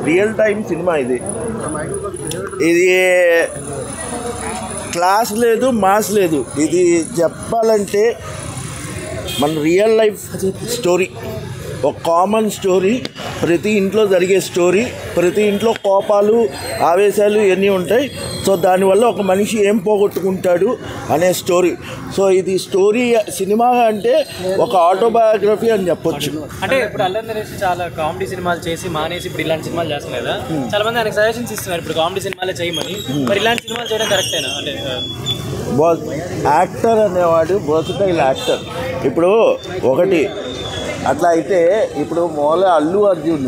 Real time cinema ఇది class లేదు, mass లేదు. ఇది చెప్పాలంటే మన రియల్ లైఫ్ స్టోరీ, ఒక కామన్ స్టోరీ, ప్రతి ఇంట్లో జరిగే స్టోరీ, ప్రతి ఇంట్లో కోపాలు, ఆవేశాలు ఇవన్నీ ఉంటాయి. సో దానివల్ల ఒక మనిషి ఏం పోగొట్టుకుంటాడు అనే స్టోరీ. సో ఇది స్టోరీ సినిమా అంటే ఒక ఆటోబయోగ్రఫీ అని చెప్పొచ్చు. అంటే ఇప్పుడు అల్లరి నరేష్ చాలా కామెడీ సినిమాలు చేసి మానేసి ఇప్పుడు ఇలాంటి సినిమాలు చేస్తున్నారు కదా, చాలా మంది ఆయనకు సజెషన్స్ ఇస్తున్నారు ఇప్పుడు కామెడీ సినిమాలే చేయమని. మరి ఇలాంటి సినిమాలు చేయడం కరెక్టేనా? అంటే యాక్టర్ అనేవాడు వర్సటైల్ యాక్టర్. ఇప్పుడు ఒకటి అట్లా అయితే ఇప్పుడు అల్లు అర్జున్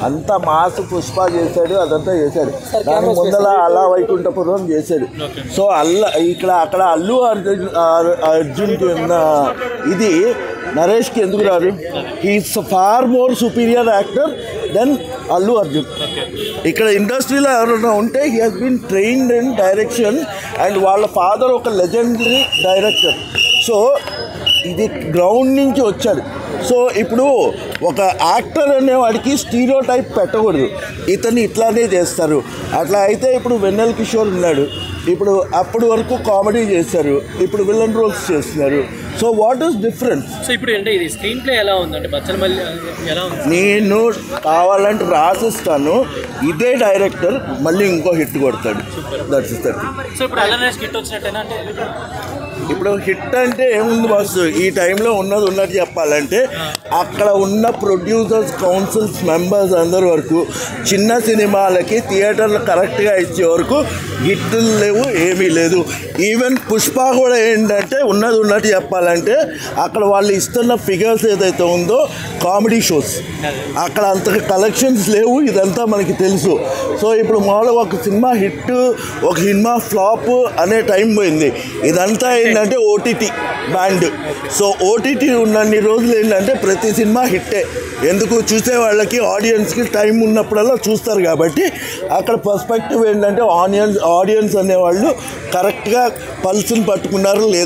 అంత మాస్ పుష్ప చేశాడు, అదంతా చేశాడు. దాని ముందల అలా వైకుంఠపురం చేశాడు. సో అక్కడ అల్లు అర్జున్కి ఉన్న ఇది నరేష్కి ఎందుకు రాదు? He is far more superior actor than Allu Arjun. ఇక్కడ ఇండస్ట్రీలో ఎవరైనా ఉంటే he has been trained in direction and వాళ్ళ ఫాదర్ ఒక లెజెండరీ డైరెక్టర్. సో ఇది గ్రౌండ్ నుంచి వచ్చాడు. సో ఇప్పుడు ఒక యాక్టర్ అనేవాడికి స్టీరియో టైప్ పెట్టకూడదు, ఇతను ఇట్లానే చేస్తారు. అట్లా అయితే ఇప్పుడు వెన్నెల కిషోర్ ఉన్నాడు, ఇప్పుడు అప్పటి వరకు కామెడీ చేశారు, ఇప్పుడు విలన్ రోల్స్ చేస్తున్నారు. So what is difference? So ఇప్పుడు అంటే ఇది స్క్రీన్ ప్లే ఎలా ఉందంటే బచ్చలమల్లి ఎలా ఉంది? నేను కావాలంటే రాసిస్తాను, ఇదే డైరెక్టర్ మళ్ళీ ఇంకో హిట్ కొడతాడు. That's it. సో ఇప్పుడు అల్లరి నరేష్ హిట్ వచ్చినట్టేనా? అంటే ఇప్పుడు హిట్ అంటే ఏముంది బాస్, ఈ టైంలో ఉన్నట్టు చెప్పాలంటే అక్కడ ఉన్న ప్రొడ్యూసర్స్ కౌన్సిల్స్ మెంబర్స్ అందరి వరకు చిన్న సినిమాలకి థియేటర్లు కరెక్ట్గా ఇచ్చే వరకు హిట్లు లేవు, ఏమీ లేదు. ఈవెన్ పుష్ప కూడా ఏంటంటే ఉన్నట్టు చెప్పాలంటే అక్కడ వాళ్ళు ఇస్తున్న ఫిగర్స్ ఏదైతే ఉందో కామెడీ షోస్, అక్కడ అంత కలెక్షన్స్ లేవు. ఇదంతా మనకి తెలుసు. సో ఇప్పుడు మామూలుగా ఒక సినిమా హిట్, ఒక సినిమా ఫ్లాప్ అనే టైం పోయింది. ఇదంతా ఏంటంటే ఓటీటీ బ్యాండ్. సో ఓటీటీ ఉన్నన్ని రోజులు ఏంటంటే ప్రతి సినిమా హిట్టే. ఎందుకు చూసే వాళ్ళకి ఆడియన్స్కి టైం ఉన్నప్పుడల్లా చూస్తారు కాబట్టి అక్కడ పర్స్పెక్టివ్ ఏంటంటే ఆడియన్స్ అనేవాళ్ళు కరెక్ట్గా పల్స్ని పట్టుకున్నారు లేదా